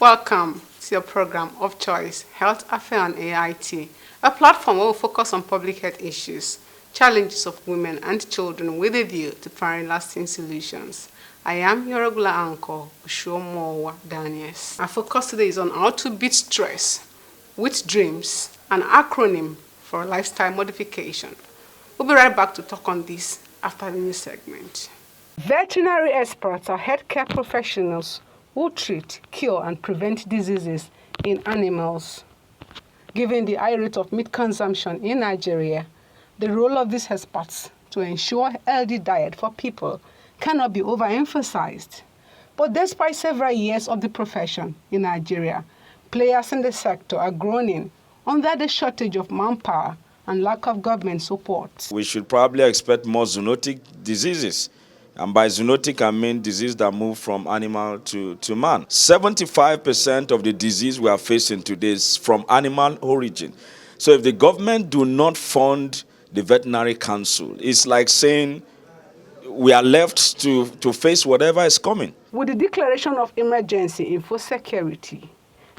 Welcome to your program of choice, Health Affair on AIT, a platform where we focus on public health issues, challenges of women and children with a view to finding lasting solutions. I am your regular anchor, Ushomowa Daniels. Our focus today is on how to beat stress with dreams, an acronym for lifestyle modification. We'll be right back to talk on this after the new segment. Veterinary experts are healthcare professionals who treat, cure, and prevent diseases in animals. Given the high rate of meat consumption in Nigeria, the role of these experts to ensure healthy diet for people cannot be overemphasized. But despite several years of the profession in Nigeria, players in the sector are groaning under the shortage of manpower and lack of government support. We should probably expect more zoonotic diseases. And by zoonotic, I mean disease that move from animal to man. 75% of the disease we are facing today is from animal origin. So if the government do not fund the veterinary council, it's like saying we are left to face whatever is coming. With the declaration of emergency in food security,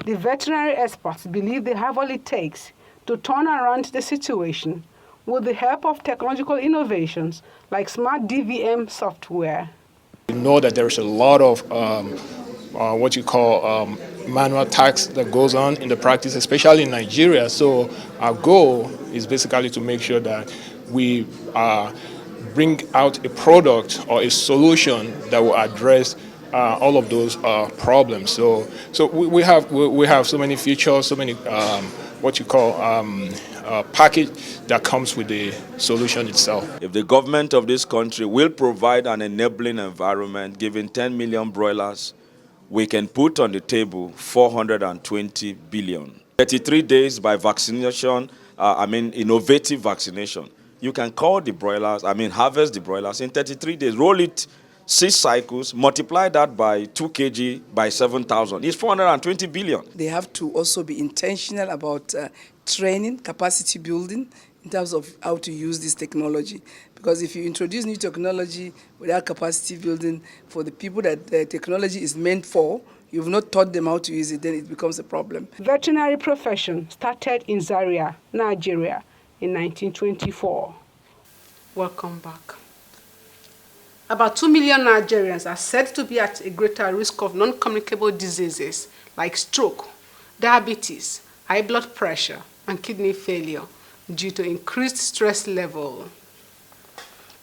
the veterinary experts believe they have all it takes to turn around the situation with the help of technological innovations like smart DVM software. We know that there's a lot of what you call manual tasks that goes on in the practice, especially in Nigeria. So our goal is basically to make sure that we bring out a product or a solution that will address all of those problems. So we have so many features, so many what you call package that comes with the solution itself. If the government of this country will provide an enabling environment, giving 10 million broilers, we can put on the table 420 billion. 33 days by vaccination, innovative vaccination. You can call the broilers, harvest the broilers in 33 days, roll it 6 cycles, multiply that by 2 kg by 7,000. It's 420 billion. They have to also be intentional about training, capacity building in terms of how to use this technology. Because if you introduce new technology without capacity building for the people that the technology is meant for, you've not taught them how to use it, then it becomes a problem. Veterinary profession started in Zaria, Nigeria in 1924. Welcome back. About 2 million Nigerians are said to be at a greater risk of non-communicable diseases like stroke, diabetes, high blood pressure, and kidney failure due to increased stress level.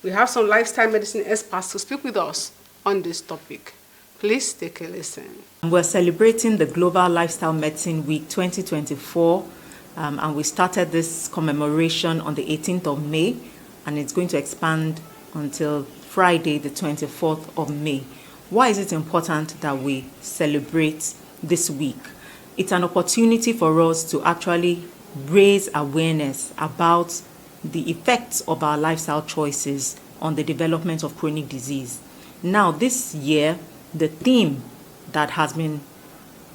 We have some lifestyle medicine experts to speak with us on this topic. Please take a listen. We're celebrating the Global Lifestyle Medicine Week 2024, and we started this commemoration on the 18th of May, and it's going to expand until Friday, the 24th of May. Why is it important that we celebrate this week? It's an opportunity for us to actually raise awareness about the effects of our lifestyle choices on the development of chronic disease. Now, this year, the theme that has been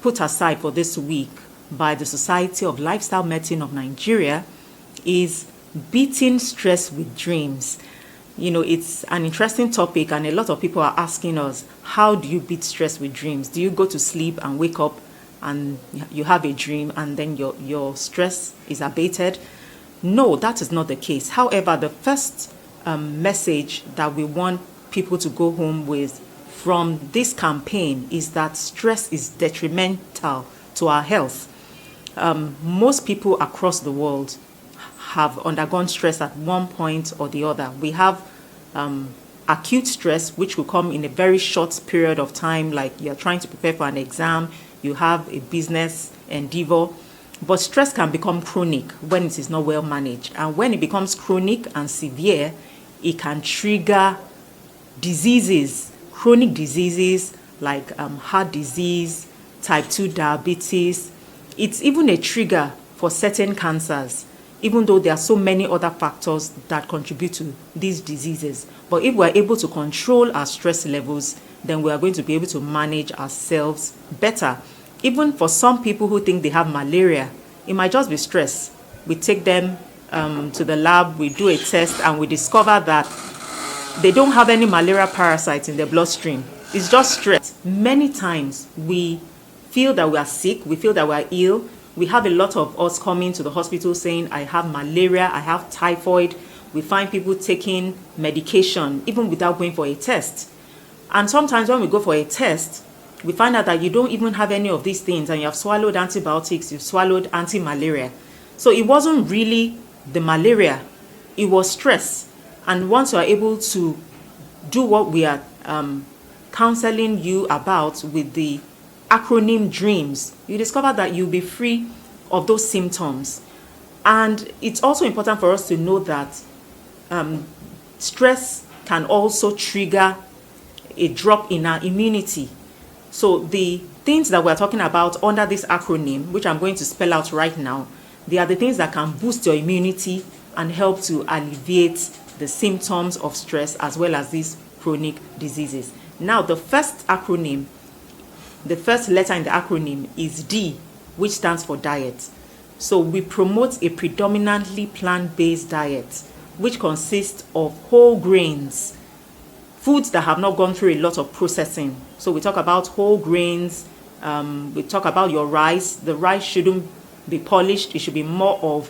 put aside for this week by the Society of Lifestyle Medicine of Nigeria is beating stress with dreams. You know, it's an interesting topic, and a lot of people are asking us, how do you beat stress with dreams? Do you go to sleep and wake up and you have a dream and then your stress is abated? No, that is not the case. However, the first message that we want people to go home with from this campaign is that stress is detrimental to our health. Most people across the world have undergone stress at one point or the other. We have acute stress, which will come in a very short period of time, like you're trying to prepare for an exam, you have a business endeavor. But stress can become chronic when it is not well managed. And when it becomes chronic and severe, it can trigger diseases, chronic diseases like heart disease, type 2 diabetes. It's even a trigger for certain cancers, even though there are so many other factors that contribute to these diseases. But if we're able to control our stress levels, then we are going to be able to manage ourselves better. Even for some people who think they have malaria, it might just be stress. We take them to the lab, we do a test, and we discover that they don't have any malaria parasites in their bloodstream. It's just stress. Many times we feel that we are sick, we feel that we are ill. We have a lot of us coming to the hospital saying, I have malaria, I have typhoid. We find people taking medication even without going for a test. And sometimes when we go for a test, we find out that you don't even have any of these things and you have swallowed antibiotics, you've swallowed anti-malaria. So it wasn't really the malaria, it was stress. And once you are able to do what we are counseling you about with the acronym DREAMS, you discover that you'll be free of those symptoms. And it's also important for us to know that stress can also trigger a drop in our immunity. So the things that we're talking about under this acronym, which I'm going to spell out right now, they are the things that can boost your immunity and help to alleviate the symptoms of stress as well as these chronic diseases. Now, the first acronym, the first letter in the acronym is D, which stands for diet. So we promote a predominantly plant-based diet, which consists of whole grains, foods that have not gone through a lot of processing. So we talk about whole grains, we talk about your rice. The rice shouldn't be polished. It should be more of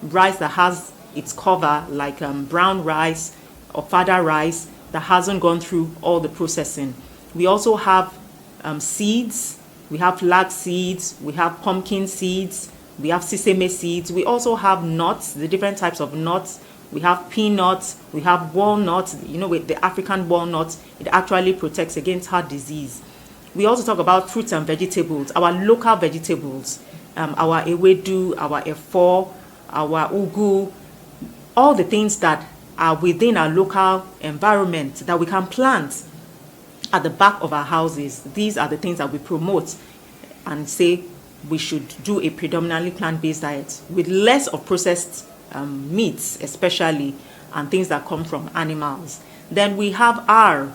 rice that has its cover, like brown rice or fada rice that hasn't gone through all the processing. We also have seeds. We have flax seeds. We have pumpkin seeds. We have sesame seeds. We also have nuts, the different types of nuts. We have peanuts. We have walnuts. You know, with the African walnut, it actually protects against heart disease. We also talk about fruits and vegetables, our local vegetables, our ewedu, our efo, our ugu, all the things that are within our local environment that we can plant at the back of our houses. These are the things that we promote and say we should do a predominantly plant-based diet with less of processed meats, especially, and things that come from animals. Then we have R.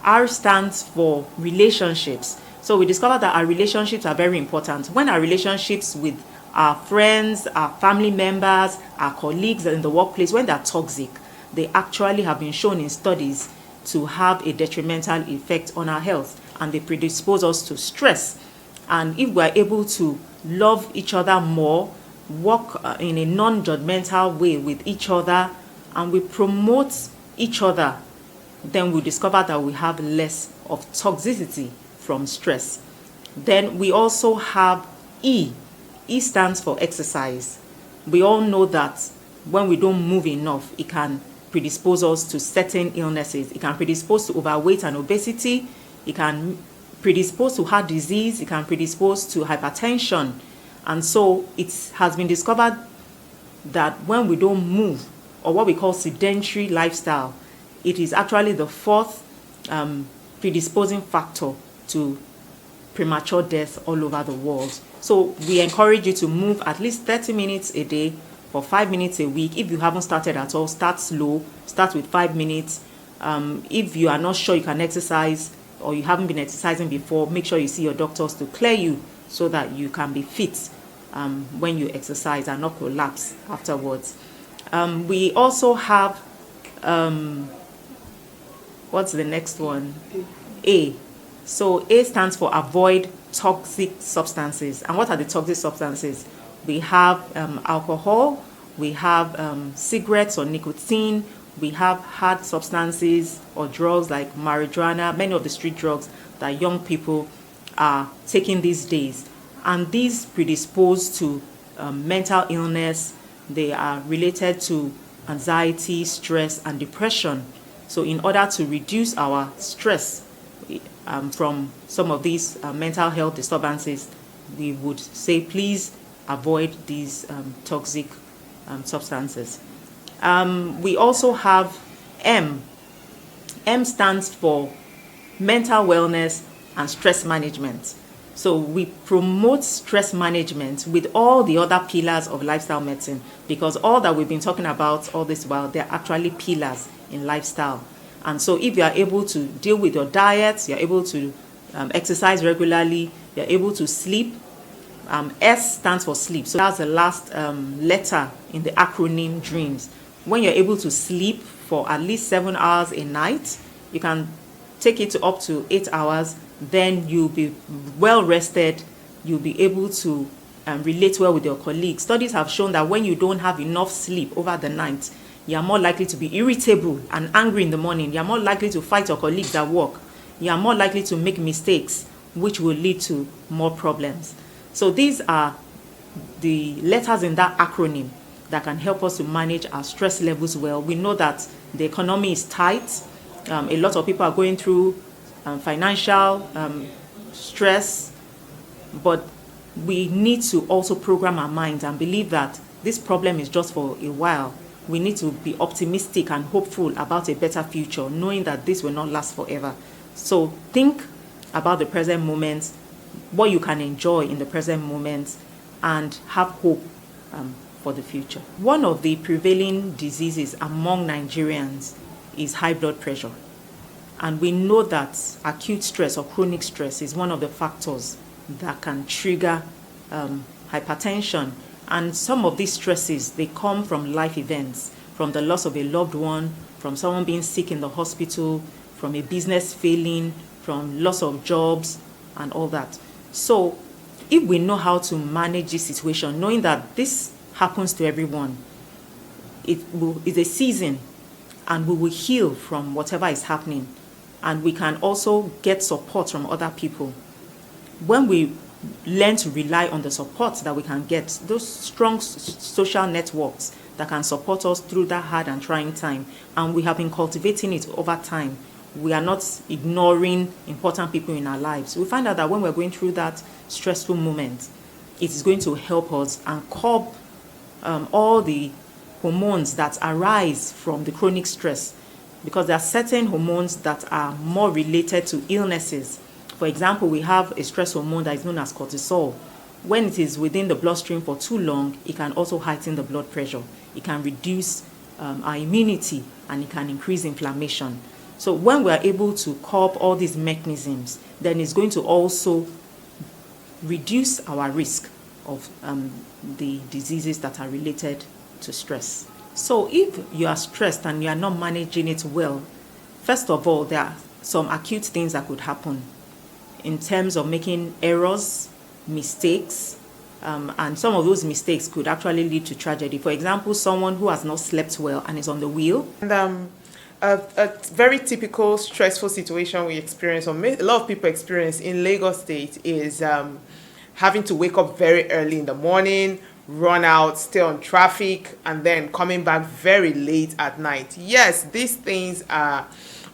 R stands for relationships. So we discovered that our relationships are very important. When our relationships with our friends, our family members, our colleagues in the workplace, when they're toxic, they actually have been shown in studies to have a detrimental effect on our health, and they predispose us to stress. And if we're able to love each other more, work in a non-judgmental way with each other, and we promote each other, then we discover that we have less of toxicity from stress. Then we also have E. E stands for exercise. We all know that when we don't move enough, it can predispose us to certain illnesses. It can predispose to overweight and obesity. It can predispose to heart disease. It can predispose to hypertension. And so it has been discovered that when we don't move, or what we call sedentary lifestyle, it is actually the fourth predisposing factor to premature death all over the world. So we encourage you to move at least 30 minutes a day for 5 minutes a week. If you haven't started at all, start slow. Start with 5 minutes. If you are not sure you can exercise or you haven't been exercising before, make sure you see your doctors to clear you so that you can be fit when you exercise and not collapse afterwards. We also have, what's the next one? A. So A stands for avoid toxic substances. And what are the toxic substances? We have alcohol, we have cigarettes or nicotine, we have hard substances or drugs like marijuana, many of the street drugs that young people are taking these days. And these predispose to mental illness. They are related to anxiety, stress, and depression. So in order to reduce our stress from some of these mental health disturbances, we would say please avoid these toxic substances. We also have M. M stands for mental wellness and stress management. So we promote stress management with all the other pillars of lifestyle medicine, because all that we've been talking about all this while, they're actually pillars in lifestyle. And so if you are able to deal with your diet, you're able to exercise regularly, you're able to sleep. S stands for sleep. So that's the last letter in the acronym DREAMS. When you're able to sleep for at least 7 hours a night, you can take it to up to 8 hours. then you'll be well rested, you'll be able to relate well with your colleagues. Studies have shown that when you don't have enough sleep over the night, you are more likely to be irritable and angry in the morning. You are more likely to fight your colleagues at work. You are more likely to make mistakes, which will lead to more problems. So these are the letters in that acronym that can help us to manage our stress levels well. We know that the economy is tight. A lot of people are going through financial stress, but we need to also program our minds and believe that this problem is just for a while. We need to be optimistic and hopeful about a better future, knowing that this will not last forever. So think about the present moment, what you can enjoy in the present moment, and have hope for the future. One of the prevailing diseases among Nigerians is high blood pressure. And we know that acute stress or chronic stress is one of the factors that can trigger hypertension. And some of these stresses, they come from life events, from the loss of a loved one, from someone being sick in the hospital, from a business failing, from loss of jobs, and all that. So if we know how to manage this situation, knowing that this happens to everyone, it's a season, and we will heal from whatever is happening. And we can also get support from other people. When we learn to rely on the support that we can get, those strong social networks that can support us through that hard and trying time, and we have been cultivating it over time, we are not ignoring important people in our lives. We find out that when we're going through that stressful moment, it is going to help us and curb all the hormones that arise from the chronic stress, because there are certain hormones that are more related to illnesses. For example, we have a stress hormone that is known as cortisol. When it is within the bloodstream for too long, it can also heighten the blood pressure. It can reduce our immunity, and it can increase inflammation. So when we are able to curb all these mechanisms, then it's going to also reduce our risk of the diseases that are related to stress. So if you are stressed and you are not managing it well, first of all, there are some acute things that could happen in terms of making errors, mistakes, and some of those mistakes could actually lead to tragedy. For example, someone who has not slept well and is on the wheel. And a very typical stressful situation we experience, or a lot of people experience in Lagos State, is having to wake up very early in the morning, run out, stay on traffic, and then coming back very late at night. Yes, these things are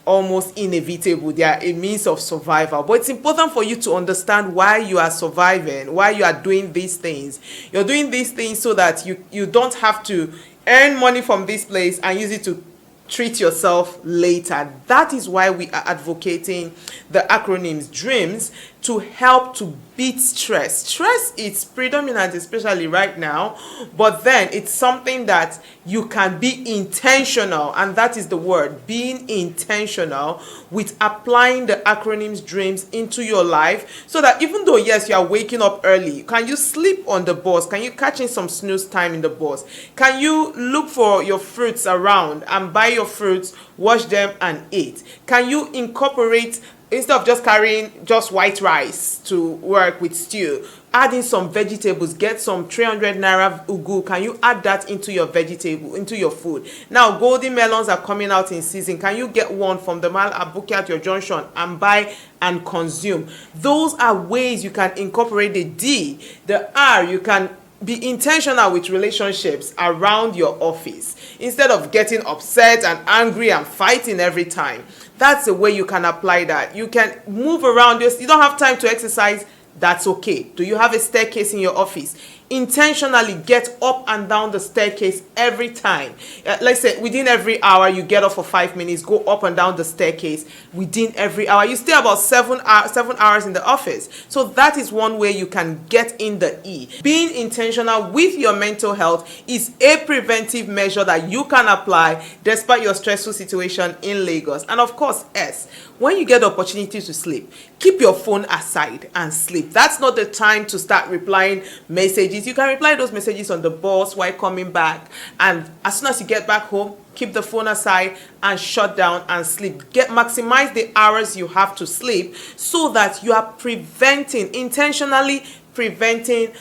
almost inevitable. They are a means of survival. But it's important for you to understand why you are surviving, why you are doing these things. You're doing these things so that you don't have to earn money from this place and use it to treat yourself later. That is why we are advocating the acronyms DREAMS to help to beat stress. Stress is predominant, especially right now, but then it's something that you can be intentional, and that is the word, being intentional with applying the acronyms DREAMS into your life, so that even though, yes, you are waking up early, can you sleep on the bus? Can you catch in some snooze time in the bus? Can you look for your fruits around and buy your fruits, wash them, and eat? Can you incorporate, instead of just carrying just white rice to work with stew, add in some vegetables, get some 300 naira ugu. Can you add that into your vegetable, into your food? Now, golden melons are coming out in season. Can you get one from the mall abuki at your junction and buy and consume? Those are ways you can incorporate the D. The R, you can be intentional with relationships around your office instead of getting upset and angry and fighting every time. That's the way you can apply that. You can move around. You don't have time to exercise. That's okay. Do you have a staircase in your office? Intentionally get up and down the staircase every time. Let's say within every hour, you get up for 5 minutes, go up and down the staircase within every hour. You stay about 7 hours in the office. So that is one way you can get in the E. Being intentional with your mental health is a preventive measure that you can apply despite your stressful situation in Lagos. And of course, S, when you get the opportunity to sleep, keep your phone aside and sleep. That's not the time to start replying messages. You can reply those messages on the bus while coming back, and as soon as you get back home, keep the phone aside and shut down and sleep. Maximize the hours you have to sleep so that you are intentionally preventing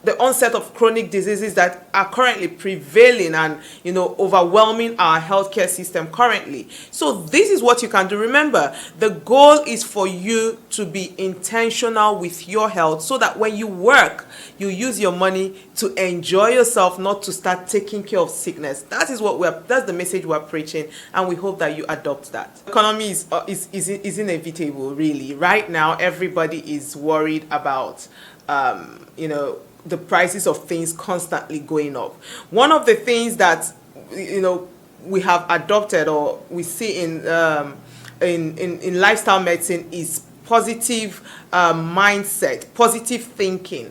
the onset of chronic diseases that are currently prevailing and overwhelming our healthcare system currently. So this is what you can do. Remember, the goal is for you to be intentional with your health so that when you work, you use your money to enjoy yourself, not to start taking care of sickness. That's the message we're preaching, and we hope that you adopt that. Economy is inevitable, really. Right now, everybody is worried about the prices of things constantly going up. One of the things that we have adopted or we see in lifestyle medicine is positive mindset, positive thinking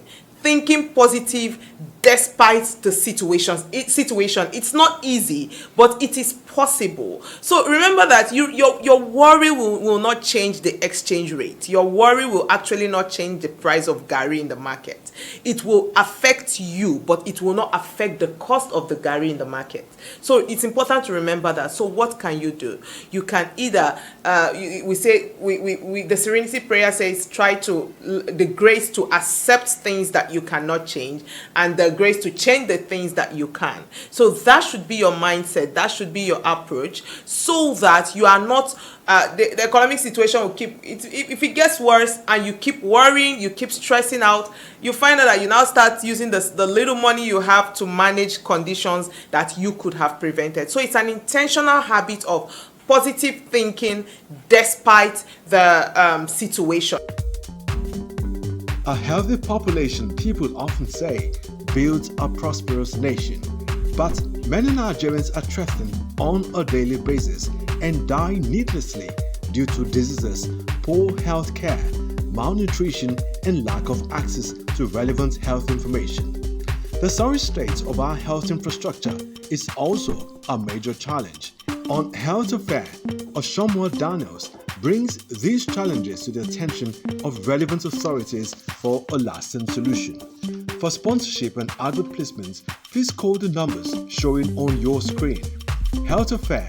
positive despite the situation. It's not easy, but it is possible. So remember that your worry will not change the exchange rate. Your worry will actually not change the price of Gari in the market. It will affect you, but it will not affect the cost of the Gari in the market. So it's important to remember that. So what can you do? You can either the Serenity Prayer says the grace to accept things that you cannot change and the grace to change the things that you can. So that should be your mindset. That should be your approach, so that you are not the economic situation will keep if it gets worse and you keep worrying, you keep stressing out, you find out that you now start using the little money you have to manage conditions that you could have prevented. So it's an intentional habit of positive thinking despite the situation. A healthy population, people often say, builds a prosperous nation. But many Nigerians are threatened on a daily basis and die needlessly due to diseases, poor health care, malnutrition, and lack of access to relevant health information. The sorry state of our health infrastructure is also a major challenge. On Health Affair, Oshomo Daniels brings these challenges to the attention of relevant authorities for a lasting solution. For sponsorship and advert placements, please call the numbers showing on your screen. Health Affair,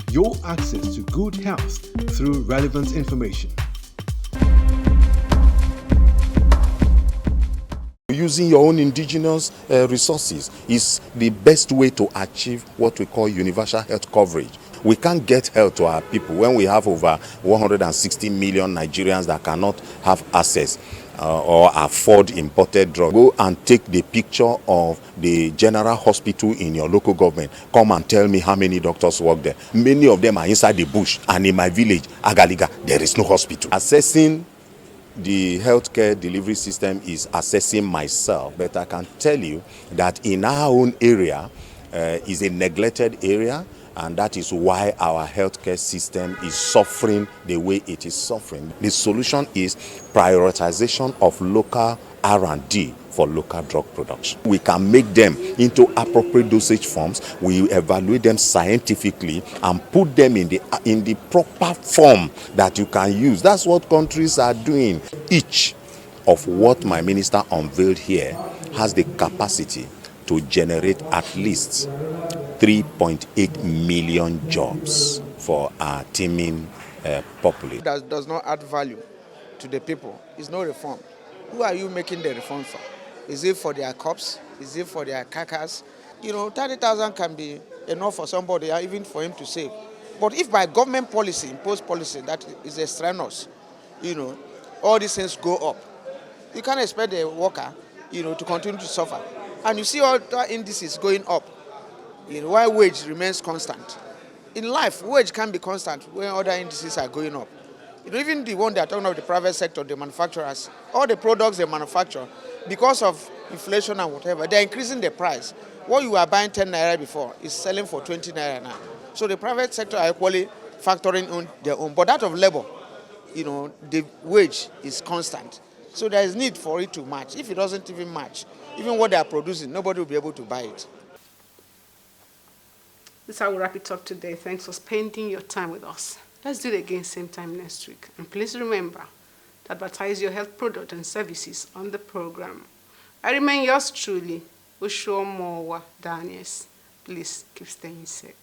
your access to good health through relevant information. Using your own indigenous resources is the best way to achieve what we call universal health coverage. We can't get health to our people when we have over 160 million Nigerians that cannot have access or afford imported drugs. Go and take the picture of the general hospital in your local government. Come and tell me how many doctors work there. Many of them are inside the bush, and in my village, Agaliga, there is no hospital. Assessing the healthcare delivery system is assessing myself, but I can tell you that in our own area is a neglected area, and that is why our healthcare system is suffering the way it is suffering. The solution is prioritization of local R&D for local drug production. We can make them into appropriate dosage forms. We evaluate them scientifically and put them in the proper form that you can use. That's what countries are doing. Each of what my minister unveiled here has the capacity to generate at least 3.8 million jobs for our teeming population. That does not add value to the people. It's no reform. Who are you making the reform for? Is it for their cops? Is it for their carcass? 30,000 can be enough for somebody, even for him to save. But if by government policy, imposed policy that is extraneous, all these things go up, you can't expect the worker, to continue to suffer. And you see all the indices going up, while wage remains constant. In life, wage can be constant when other indices are going up. Even the one they are talking about, the private sector, the manufacturers, all the products they manufacture, because of inflation and whatever, they're increasing the price. What you were buying 10 naira before is selling for 20 naira now. So the private sector are equally factoring on their own. But that of labor, the wage is constant. So there is need for it to match. If it doesn't even match, even what they are producing, nobody will be able to buy it. This is how we wrap it up today. Thanks for spending your time with us. Let's do it again same time next week. And please remember to advertise your health product and services on the program. I remain yours truly, Oshomo Daniels. Please keep staying safe.